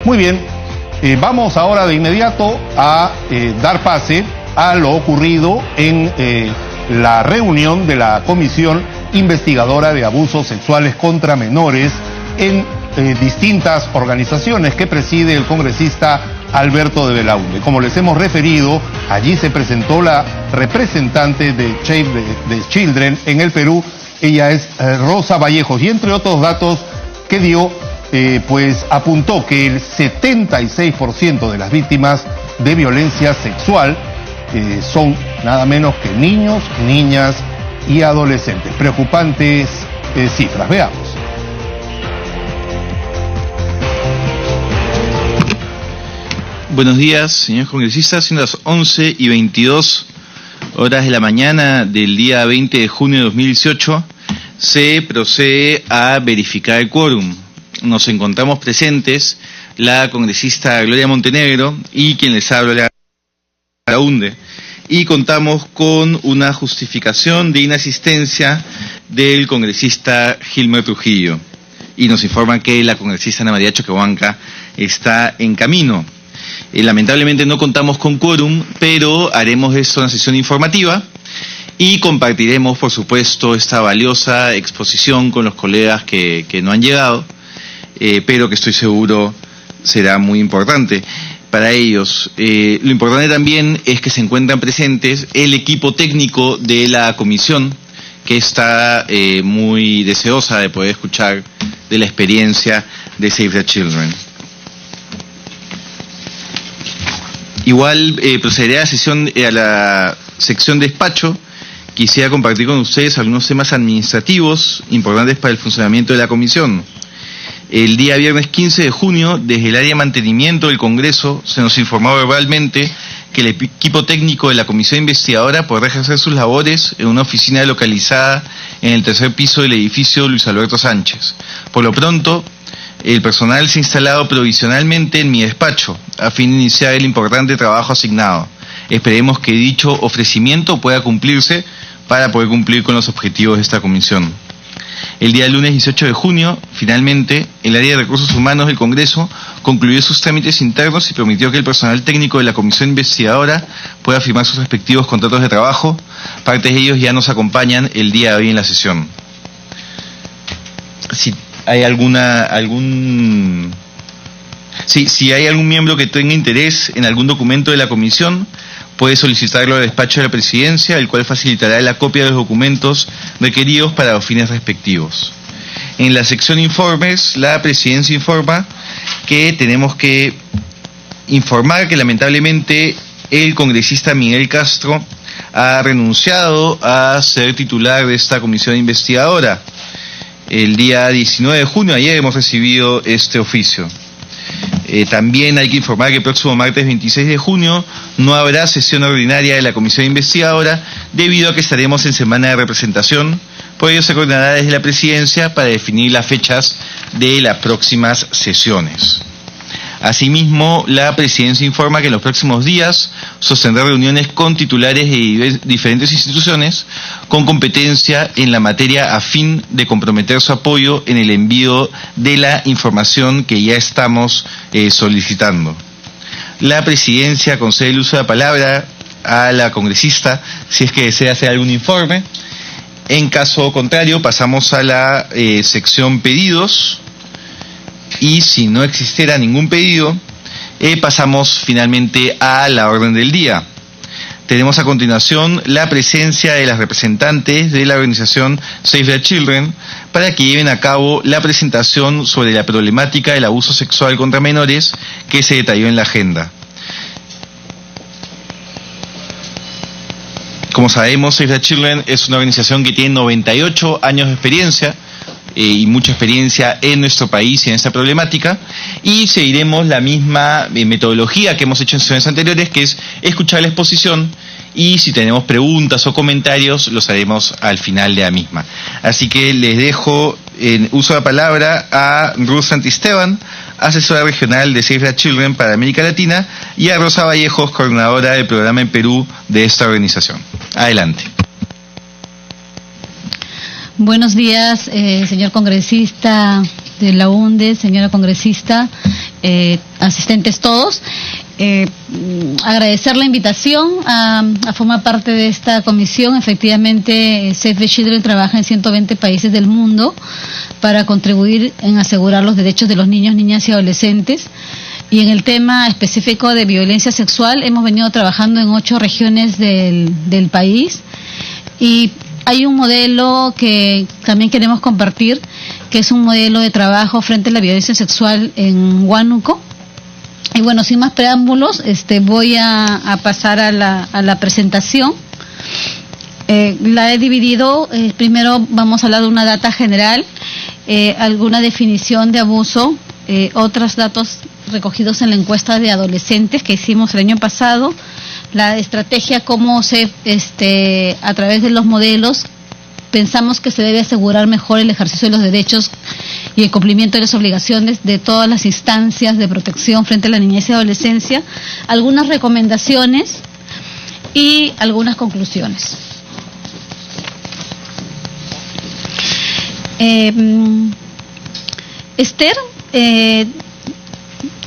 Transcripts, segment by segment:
Muy bien, vamos ahora de inmediato a dar pase a lo ocurrido en la reunión de la Comisión Investigadora de Abusos Sexuales contra Menores en distintas organizaciones que preside el congresista Alberto de Belaunde. Como les hemos referido, allí se presentó la representante de Save the Children en el Perú. Ella es Rosa Vallejos, y entre otros datos que dio, pues apuntó que el 76% de las víctimas de violencia sexual son nada menos que niños, niñas y adolescentes. Preocupantes cifras, veamos. Buenos días, señores congresistas. Siendo las 11:22 de la mañana del día 20 de junio de 2018, se procede a verificar el quórum. Nos encontramos presentes la congresista Gloria Montenegro y quien les habla, la UNDE. Y contamos con una justificación de inasistencia del congresista Gilmer Trujillo. Y nos informan que la congresista Ana María Choquehuanca está en camino. Lamentablemente no contamos con quórum, pero haremos esto una sesión informativa y compartiremos, por supuesto, esta valiosa exposición con los colegas que no han llegado, pero que estoy seguro será muy importante para ellos. Lo importante también es que se encuentran presentes el equipo técnico de la comisión, que está muy deseosa de poder escuchar de la experiencia de Save the Children. Igual procederé a la sección despacho. Quisiera compartir con ustedes algunos temas administrativos importantes para el funcionamiento de la comisión. El día viernes 15 de junio, desde el área de mantenimiento del Congreso, se nos informó verbalmente que el equipo técnico de la comisión investigadora podrá ejercer sus labores en una oficina localizada en el tercer piso del edificio Luis Alberto Sánchez. Por lo pronto, el personal se ha instalado provisionalmente en mi despacho, a fin de iniciar el importante trabajo asignado. Esperemos que dicho ofrecimiento pueda cumplirse para poder cumplir con los objetivos de esta comisión. El día lunes 18 de junio, finalmente, el área de recursos humanos del Congreso concluyó sus trámites internos y permitió que el personal técnico de la comisión investigadora pueda firmar sus respectivos contratos de trabajo. Partes de ellos ya nos acompañan el día de hoy en la sesión. Si hay si hay algún miembro que tenga interés en algún documento de la comisión, puede solicitarlo al despacho de la presidencia, el cual facilitará la copia de los documentos requeridos para los fines respectivos. En la sección informes, la presidencia informa que tenemos que informar que lamentablemente el congresista Miguel Castro ha renunciado a ser titular de esta comisión investigadora. El día 19 de junio, ayer, hemos recibido este oficio. También hay que informar que el próximo martes 26 de junio no habrá sesión ordinaria de la comisión investigadora debido a que estaremos en semana de representación. Por ello se coordinará desde la presidencia para definir las fechas de las próximas sesiones. Asimismo, la presidencia informa que en los próximos días sostendrá reuniones con titulares de diferentes instituciones con competencia en la materia a fin de comprometer su apoyo en el envío de la información que ya estamos solicitando. La presidencia concede el uso de la palabra a la congresista si es que desea hacer algún informe. En caso contrario, pasamos a la sección pedidos. Y si no existiera ningún pedido, pasamos finalmente a la orden del día. Tenemos a continuación la presencia de las representantes de la organización Save the Children para que lleven a cabo la presentación sobre la problemática del abuso sexual contra menores que se detalló en la agenda. Como sabemos, Save the Children es una organización que tiene 98 años de experiencia y mucha experiencia en nuestro país y en esta problemática, y seguiremos la misma metodología que hemos hecho en sesiones anteriores, que es escuchar la exposición, y si tenemos preguntas o comentarios los haremos al final de la misma. Así que les dejo en uso de la palabra a Ruth Santisteban, asesora regional de Save the Children para América Latina, y a Rosa Vallejos, coordinadora del programa en Perú de esta organización. Adelante. Buenos días, señor congresista de la UNDE, señora congresista, asistentes todos. Agradecer la invitación a formar parte de esta comisión. Efectivamente, Save the Children trabaja en 120 países del mundo para contribuir en asegurar los derechos de los niños, niñas y adolescentes. Y en el tema específico de violencia sexual, hemos venido trabajando en 8 regiones del país. Y hay un modelo que también queremos compartir, que es un modelo de trabajo frente a la violencia sexual en Huánuco. Y bueno, sin más preámbulos, voy a pasar a la presentación. La he dividido, primero vamos a hablar de una data general, alguna definición de abuso, otros datos recogidos en la encuesta de adolescentes que hicimos el año pasado, la estrategia, cómo a través de los modelos pensamos que se debe asegurar mejor el ejercicio de los derechos y el cumplimiento de las obligaciones de todas las instancias de protección frente a la niñez y adolescencia, algunas recomendaciones y algunas conclusiones. Esther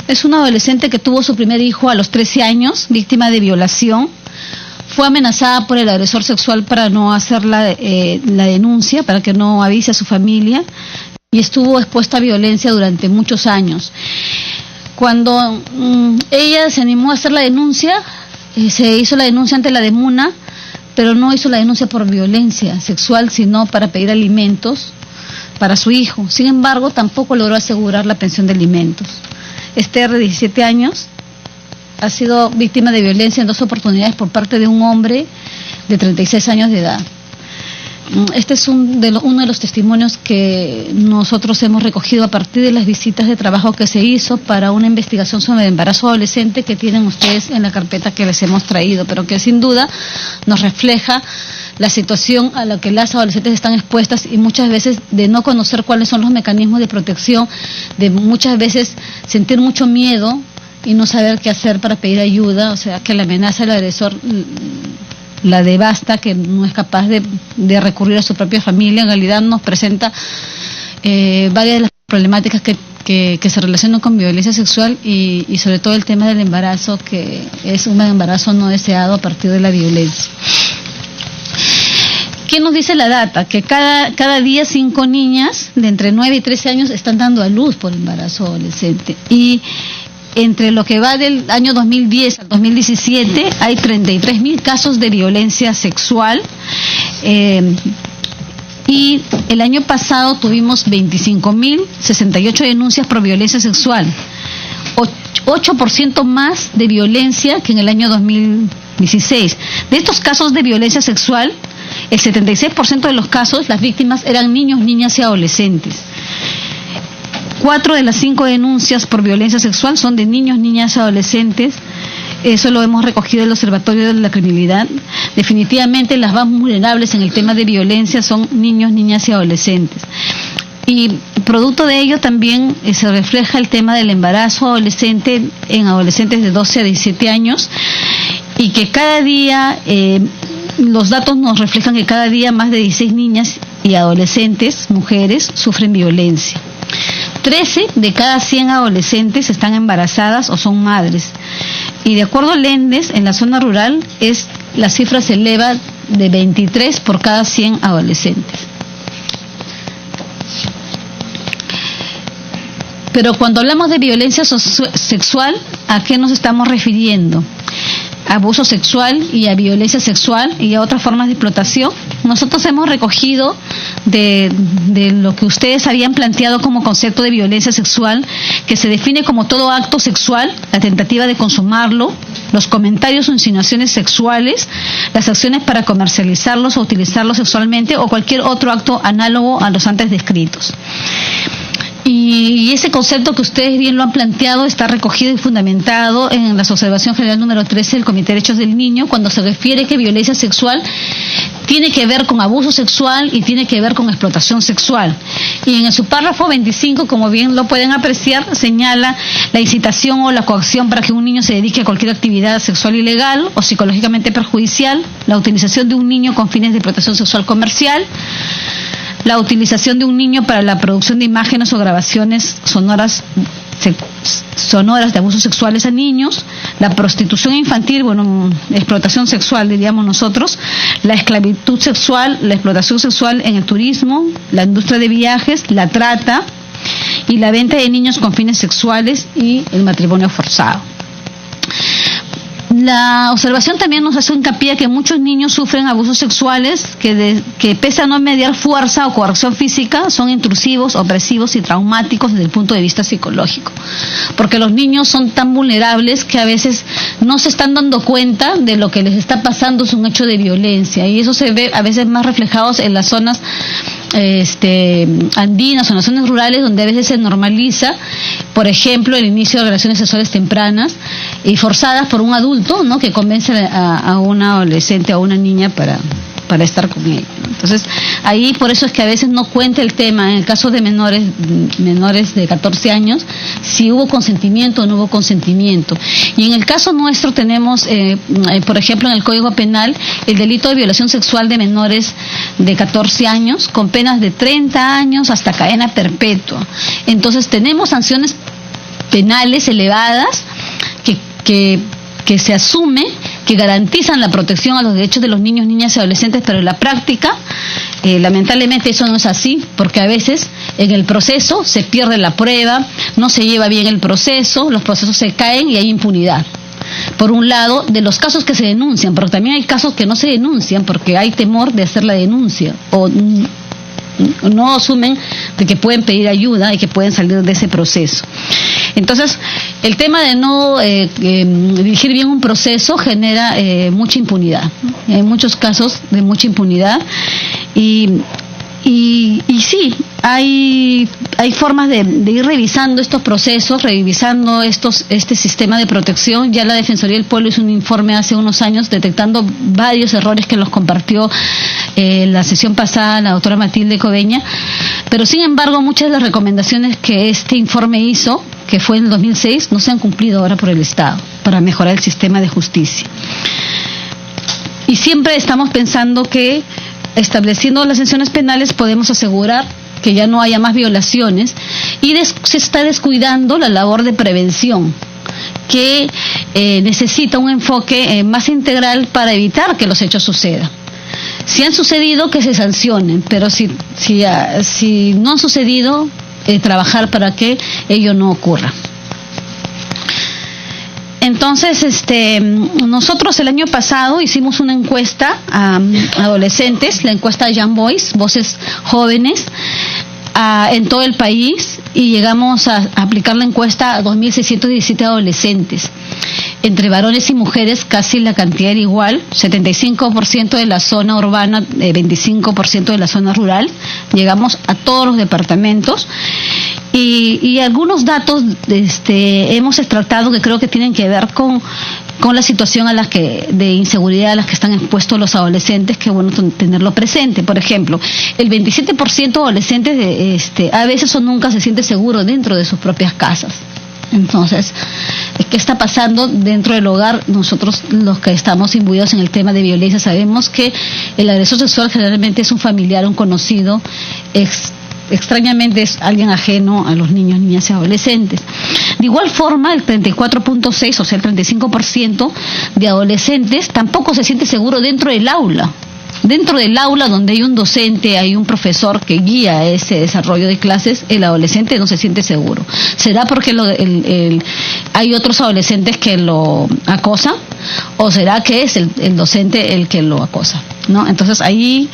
es una adolescente que tuvo su primer hijo a los 13 años, víctima de violación. Fue amenazada por el agresor sexual para no hacer la denuncia, para que no avise a su familia, y estuvo expuesta a violencia durante muchos años. Cuando ella se animó a hacer la denuncia, se hizo la denuncia ante la DEMUNA, pero no hizo la denuncia por violencia sexual, sino para pedir alimentos para su hijo. Sin embargo, tampoco logró asegurar la pensión de alimentos. Esther, de 17 años, ha sido víctima de violencia en 2 oportunidades por parte de un hombre de 36 años de edad. Este es uno de los testimonios que nosotros hemos recogido a partir de las visitas de trabajo que se hizo para una investigación sobre el embarazo adolescente que tienen ustedes en la carpeta que les hemos traído, pero que sin duda nos refleja la situación a la que las adolescentes están expuestas, y muchas veces de no conocer cuáles son los mecanismos de protección, de muchas veces sentir mucho miedo y no saber qué hacer para pedir ayuda, o sea, que la amenaza del agresor la devasta, que no es capaz de recurrir a su propia familia. En realidad nos presenta varias de las problemáticas que se relacionan con violencia sexual y sobre todo el tema del embarazo, que es un embarazo no deseado a partir de la violencia. ¿Qué nos dice la data? Que cada día 5 niñas de entre 9 y 13 años están dando a luz por embarazo adolescente. Y entre lo que va del año 2010 al 2017 hay 33.000 casos de violencia sexual, y el año pasado tuvimos 25.068 denuncias por violencia sexual, 8% más de violencia que en el año 2016. De estos casos de violencia sexual, el 76% de los casos, las víctimas eran niños, niñas y adolescentes. 4 de las 5 denuncias por violencia sexual son de niños, niñas y adolescentes. Eso lo hemos recogido del Observatorio de la Criminalidad. Definitivamente las más vulnerables en el tema de violencia son niños, niñas y adolescentes. Y producto de ello también se refleja el tema del embarazo adolescente en adolescentes de 12 a 17 años, y que cada día, los datos nos reflejan que cada día más de 16 niñas y adolescentes, mujeres, sufren violencia. 13 de cada 100 adolescentes están embarazadas o son madres. Y de acuerdo al ENDES, en la zona rural la cifra se eleva de 23 por cada 100 adolescentes. Pero cuando hablamos de violencia sexual, ¿a qué nos estamos refiriendo? Abuso sexual y a violencia sexual y a otras formas de explotación. Nosotros hemos recogido de lo que ustedes habían planteado como concepto de violencia sexual, que se define como todo acto sexual, la tentativa de consumarlo, los comentarios o insinuaciones sexuales, las acciones para comercializarlos o utilizarlos sexualmente, o cualquier otro acto análogo a los antes descritos. Y ese concepto que ustedes bien lo han planteado está recogido y fundamentado en la Observación General número 13 del Comité de Derechos del Niño, cuando se refiere que violencia sexual tiene que ver con abuso sexual y tiene que ver con explotación sexual. Y en su párrafo 25, como bien lo pueden apreciar, señala la incitación o la coacción para que un niño se dedique a cualquier actividad sexual ilegal o psicológicamente perjudicial, la utilización de un niño con fines de explotación sexual comercial, la utilización de un niño para la producción de imágenes o grabaciones sonoras sonoras de abusos sexuales a niños, la prostitución infantil, explotación sexual diríamos nosotros, la esclavitud sexual, la explotación sexual en el turismo, la industria de viajes, la trata y la venta de niños con fines sexuales y el matrimonio forzado. La observación también nos hace hincapié que muchos niños sufren abusos sexuales que pese a no mediar fuerza o coerción física, son intrusivos, opresivos y traumáticos desde el punto de vista psicológico. Porque los niños son tan vulnerables que a veces no se están dando cuenta de lo que les está pasando, es un hecho de violencia. Y eso se ve a veces más reflejados en las zonas andinas o en las zonas rurales, donde a veces se normaliza, por ejemplo, el inicio de relaciones sexuales tempranas y forzadas por un adulto, ¿no?, que convence a una adolescente o a una niña para estar con ella. Entonces, ahí por eso es que a veces no cuenta el tema, en el caso de menores de 14 años, si hubo consentimiento o no hubo consentimiento. Y en el caso nuestro tenemos, por ejemplo, en el Código Penal, el delito de violación sexual de menores de 14 años, con penas de 30 años hasta cadena perpetua. Entonces, tenemos sanciones penales elevadas que se asume que garantizan la protección a los derechos de los niños, niñas y adolescentes, pero en la práctica, lamentablemente eso no es así, porque a veces en el proceso se pierde la prueba, no se lleva bien el proceso, los procesos se caen y hay impunidad. Por un lado, de los casos que se denuncian, pero también hay casos que no se denuncian porque hay temor de hacer la denuncia o no asumen de que pueden pedir ayuda y que pueden salir de ese proceso. Entonces, el tema de no dirigir bien un proceso genera mucha impunidad, en muchos casos de mucha impunidad, y sí, hay formas de ir revisando estos procesos, revisando este sistema de protección. Ya la Defensoría del Pueblo hizo un informe hace unos años detectando varios errores que los compartió la sesión pasada la doctora Matilde Coveña, pero sin embargo muchas de las recomendaciones que este informe hizo, que fue en el 2006, no se han cumplido ahora por el Estado para mejorar el sistema de justicia. Y siempre estamos pensando que estableciendo las sanciones penales podemos asegurar que ya no haya más violaciones, y se está descuidando la labor de prevención, que necesita un enfoque más integral para evitar que los hechos sucedan. Si han sucedido, que se sancionen, pero si no han sucedido, trabajar para que ello no ocurra. Entonces, nosotros el año pasado hicimos una encuesta a adolescentes, la encuesta Young Boys, Voces Jóvenes, en todo el país, y llegamos a aplicar la encuesta a 2.617 adolescentes. Entre varones y mujeres casi la cantidad era igual, 75% de la zona urbana, 25% de la zona rural. Llegamos a todos los departamentos. Y algunos datos hemos extractado que creo que tienen que ver con la situación de inseguridad a las que están expuestos los adolescentes, que es bueno tenerlo presente. Por ejemplo, el 27% de adolescentes a veces o nunca se siente seguro dentro de sus propias casas. Entonces, ¿qué está pasando dentro del hogar? Nosotros, los que estamos imbuidos en el tema de violencia, sabemos que el agresor sexual generalmente es un familiar, un conocido, extrañamente es alguien ajeno a los niños, niñas y adolescentes. De igual forma, el 34.6, o sea, el 35% de adolescentes tampoco se siente seguro dentro del aula. Dentro del aula, donde hay un docente, hay un profesor que guía ese desarrollo de clases, el adolescente no se siente seguro. ¿Será porque hay otros adolescentes que lo acosan? ¿O será que es el docente el que lo acosa? ¿No? Entonces ahí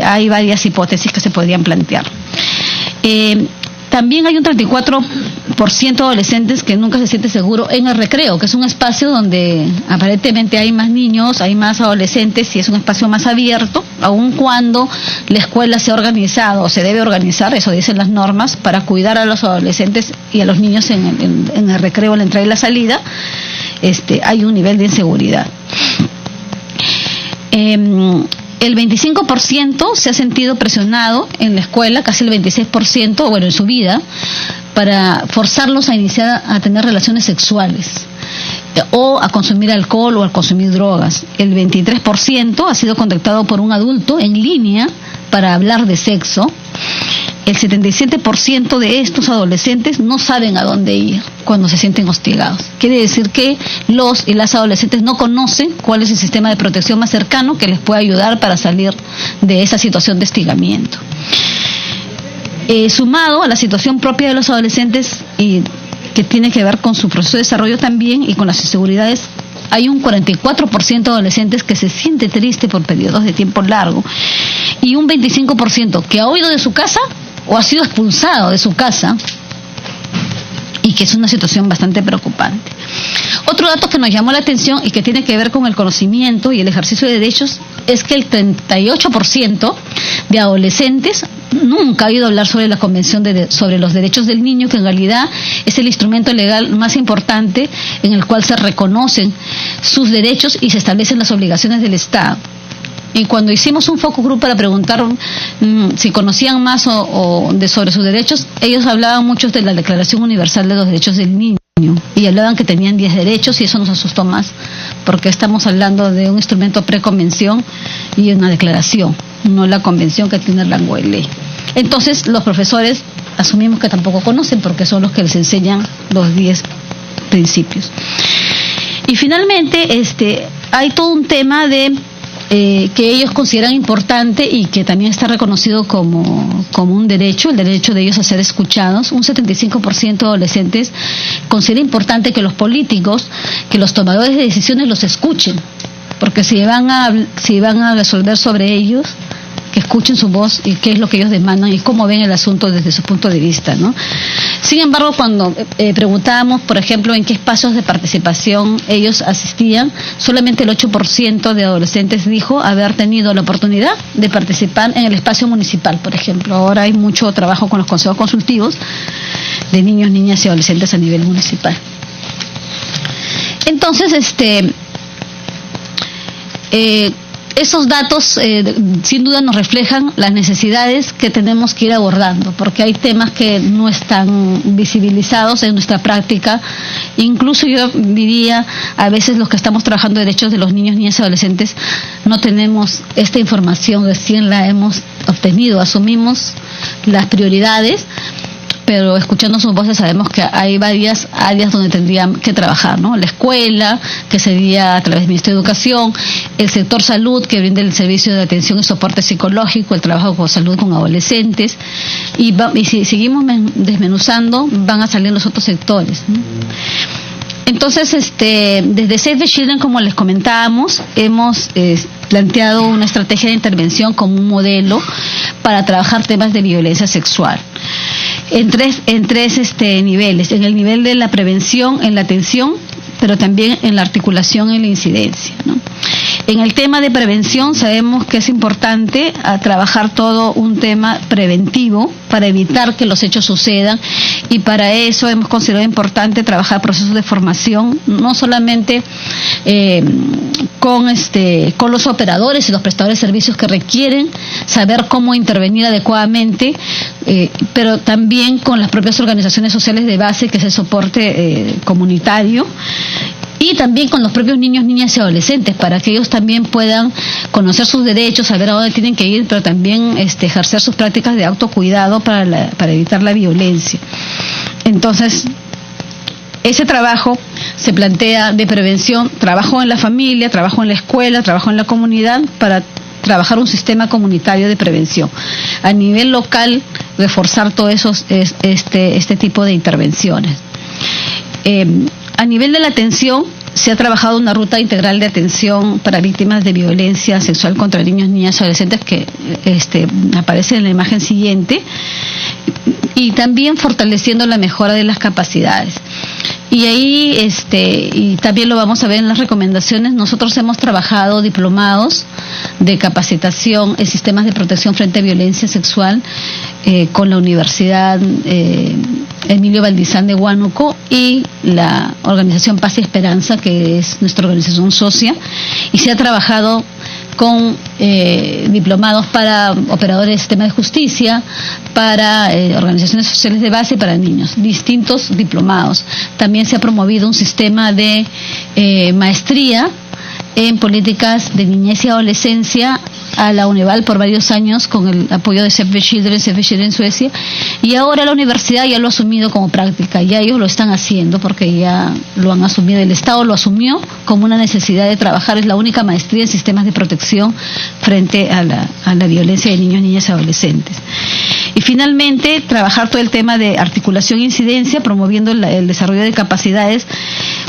hay varias hipótesis que se podrían plantear. También hay un 34% de adolescentes que nunca se siente seguro en el recreo, que es un espacio donde aparentemente hay más niños, hay más adolescentes y es un espacio más abierto, aun cuando la escuela se ha organizado o se debe organizar, eso dicen las normas, para cuidar a los adolescentes y a los niños en el recreo, en la entrada y la salida. Hay un nivel de inseguridad. El 25% se ha sentido presionado en la escuela, casi el 26%, bueno, en su vida, para forzarlos a iniciar a tener relaciones sexuales o a consumir alcohol o a consumir drogas. El 23% ha sido contactado por un adulto en línea para hablar de sexo. el 77% de estos adolescentes no saben a dónde ir cuando se sienten hostigados. Quiere decir que los y las adolescentes no conocen cuál es el sistema de protección más cercano que les puede ayudar para salir de esa situación de hostigamiento. Sumado a la situación propia de los adolescentes, que tiene que ver con su proceso de desarrollo también y con las inseguridades, hay un 44% de adolescentes que se siente triste por periodos de tiempo largo y un 25% que ha huido de su casa o ha sido expulsado de su casa, y que es una situación bastante preocupante. Otro dato que nos llamó la atención y que tiene que ver con el conocimiento y el ejercicio de derechos es que el 38% de adolescentes nunca ha oído hablar sobre la Convención sobre los Derechos del Niño, que en realidad es el instrumento legal más importante en el cual se reconocen sus derechos y se establecen las obligaciones del Estado. Y cuando hicimos un focus group para preguntar si conocían más sobre sus derechos, ellos hablaban mucho de la Declaración Universal de los Derechos del Niño y hablaban que tenían 10 derechos, y eso nos asustó más porque estamos hablando de un instrumento preconvención y una declaración, no la convención que tiene rango de ley. Entonces los profesores asumimos que tampoco conocen porque son los que les enseñan los 10 principios. Y finalmente hay todo un tema de que ellos consideran importante y que también está reconocido como un derecho, el derecho de ellos a ser escuchados. Un 75% de adolescentes considera importante que los políticos, que los tomadores de decisiones los escuchen, porque si van a resolver sobre ellos, que escuchen su voz y qué es lo que ellos demandan y cómo ven el asunto desde su punto de vista, ¿no? Sin embargo, cuando preguntábamos, por ejemplo, en qué espacios de participación ellos asistían, solamente el 8% de adolescentes dijo haber tenido la oportunidad de participar en el espacio municipal, por ejemplo. Ahora hay mucho trabajo con los consejos consultivos de niños, niñas y adolescentes a nivel municipal. Entonces, esos datos sin duda nos reflejan las necesidades que tenemos que ir abordando, porque hay temas que no están visibilizados en nuestra práctica. Incluso yo diría, a veces los que estamos trabajando derechos de los niños, niñas y adolescentes no tenemos esta información, recién la hemos obtenido, asumimos las prioridades, pero escuchando sus voces sabemos que hay varias áreas donde tendrían que trabajar, ¿no? La escuela, que sería a través del Ministerio de Educación, el sector salud, que brinda el servicio de atención y soporte psicológico, el trabajo con salud con adolescentes, y si seguimos desmenuzando, van a salir los otros sectores, ¿no? Entonces, desde Save the Children, como les comentábamos, hemos planteado una estrategia de intervención como un modelo para trabajar temas de violencia sexual en tres niveles: en el nivel de la prevención, en la atención, pero también en la articulación y la incidencia, ¿no? En el tema de prevención sabemos que es importante trabajar todo un tema preventivo para evitar que los hechos sucedan, y para eso hemos considerado importante trabajar procesos de formación, no solamente con los operadores y los prestadores de servicios que requieren saber cómo intervenir adecuadamente, pero también con las propias organizaciones sociales de base, que es el soporte comunitario, y también con los propios niños, niñas y adolescentes, para que ellos también puedan conocer sus derechos, saber a dónde tienen que ir, pero también ejercer sus prácticas de autocuidado para evitar la violencia. Entonces, ese trabajo se plantea de prevención, trabajo en la familia, trabajo en la escuela, trabajo en la comunidad, para trabajar un sistema comunitario de prevención. A nivel local, reforzar todo eso, este tipo de intervenciones. A nivel de la atención, se ha trabajado una ruta integral de atención para víctimas de violencia sexual contra niños, niñas y adolescentes, que aparece en la imagen siguiente, y también fortaleciendo la mejora de las capacidades. Y ahí, y también lo vamos a ver en las recomendaciones, nosotros hemos trabajado diplomados de capacitación en sistemas de protección frente a violencia sexual con la Universidad Emilio Valdizán de Huánuco y la organización Paz y Esperanza, que es nuestra organización socia, y se ha trabajado con diplomados para operadores de sistema de justicia, para organizaciones sociales de base y para niños, distintos diplomados. También se ha promovido un sistema de maestría en políticas de niñez y adolescencia a la Unival por varios años con el apoyo de Save the Children Suecia, y ahora la universidad ya lo ha asumido como práctica, ya ellos lo están haciendo porque ya lo han asumido, el Estado lo asumió como una necesidad de trabajar, es la única maestría en sistemas de protección frente a la violencia de niños, niñas y adolescentes. Y finalmente, trabajar todo el tema de articulación e incidencia, promoviendo el desarrollo de capacidades,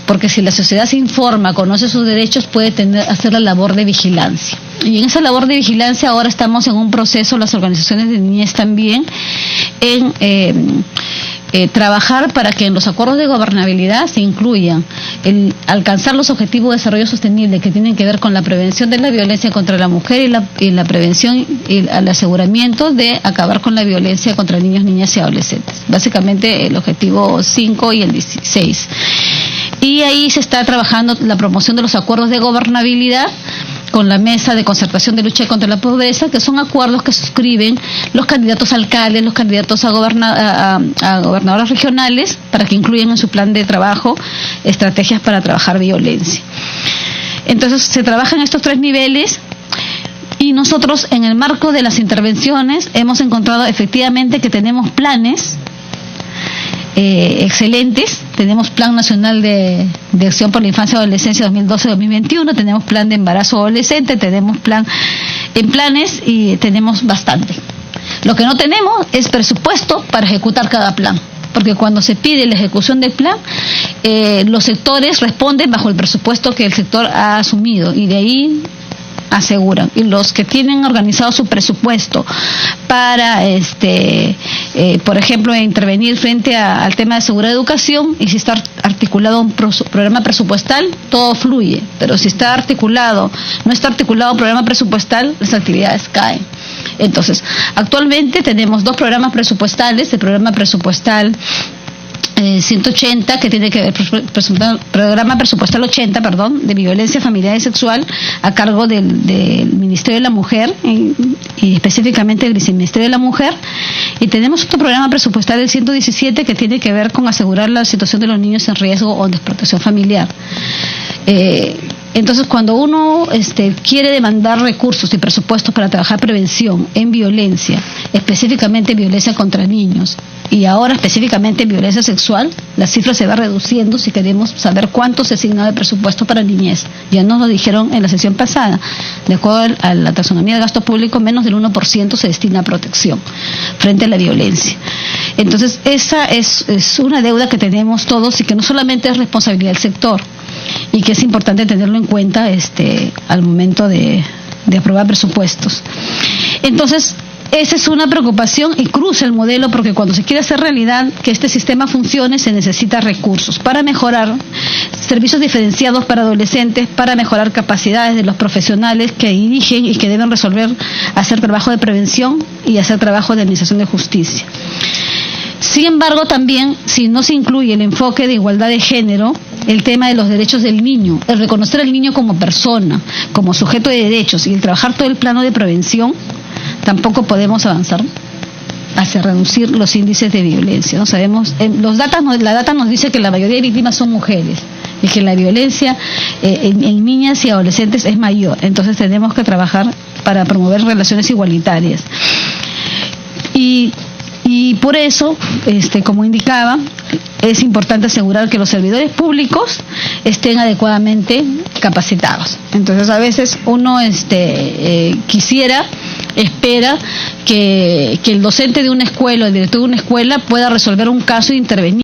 porque si la sociedad se informa, conoce sus derechos, puede hacer la labor de vigilancia. Y en esa labor de vigilancia ahora estamos en un proceso, las organizaciones de niñez también, en trabajar para que en los acuerdos de gobernabilidad se incluyan el alcanzar los objetivos de desarrollo sostenible que tienen que ver con la prevención de la violencia contra la mujer y la prevención y el aseguramiento de acabar con la violencia contra niños, niñas y adolescentes. Básicamente el objetivo 5 y el 16. Y ahí se está trabajando la promoción de los acuerdos de gobernabilidad con la Mesa de Concertación de Lucha contra la Pobreza, que son acuerdos que suscriben los candidatos a alcaldes, los candidatos a gobernadores regionales, para que incluyan en su plan de trabajo estrategias para trabajar violencia. Entonces se trabaja en estos 3 niveles. Y nosotros, en el marco de las intervenciones, hemos encontrado efectivamente que tenemos planes excelentes. Tenemos Plan Nacional de Acción por la Infancia y Adolescencia 2012-2021, tenemos Plan de Embarazo Adolescente, tenemos plan en planes y tenemos bastante. Lo que no tenemos es presupuesto para ejecutar cada plan, porque cuando se pide la ejecución del plan, los sectores responden bajo el presupuesto que el sector ha asumido, y de ahí aseguran. Y los que tienen organizado su presupuesto para por ejemplo, intervenir frente al tema de seguridad de educación, y si está articulado un programa presupuestal, todo fluye. Pero si no está articulado un programa presupuestal, las actividades caen. Entonces, actualmente tenemos 2 programas presupuestales, el programa presupuestal 180, que tiene que ver, programa presupuestal 80, de violencia familiar y sexual, a cargo del Ministerio de la Mujer, y específicamente el Viceministerio de la Mujer. Y tenemos otro programa presupuestal, el 117, que tiene que ver con asegurar la situación de los niños en riesgo o desprotección familiar. Entonces, cuando uno quiere demandar recursos y presupuestos para trabajar prevención en violencia, específicamente violencia contra niños, y ahora específicamente violencia sexual, la cifra se va reduciendo si queremos saber cuánto se asigna de presupuesto para niñez. Ya nos lo dijeron en la sesión pasada. De acuerdo a la taxonomía de gasto público, menos del 1% se destina a protección frente a la violencia. Entonces, esa es una deuda que tenemos todos, y que no solamente es responsabilidad del sector, y que es importante tenerlo en cuenta al momento de aprobar presupuestos. Entonces, esa es una preocupación y cruza el modelo, porque cuando se quiere hacer realidad que este sistema funcione, se necesita recursos para mejorar servicios diferenciados para adolescentes, para mejorar capacidades de los profesionales que dirigen y que deben hacer trabajo de prevención y hacer trabajo de administración de justicia. Sin embargo, también, si no se incluye el enfoque de igualdad de género, el tema de los derechos del niño, el reconocer al niño como persona, como sujeto de derechos, y el trabajar todo el plano de prevención, tampoco podemos avanzar hacia reducir los índices de violencia. No sabemos, la data nos dice que la mayoría de víctimas son mujeres, y que la violencia en niñas y adolescentes es mayor. Entonces tenemos que trabajar para promover relaciones igualitarias. Y por eso, como indicaba, es importante asegurar que los servidores públicos estén adecuadamente capacitados. Entonces, a veces uno espera que el docente de una escuela o el director de una escuela pueda resolver un caso e intervenir.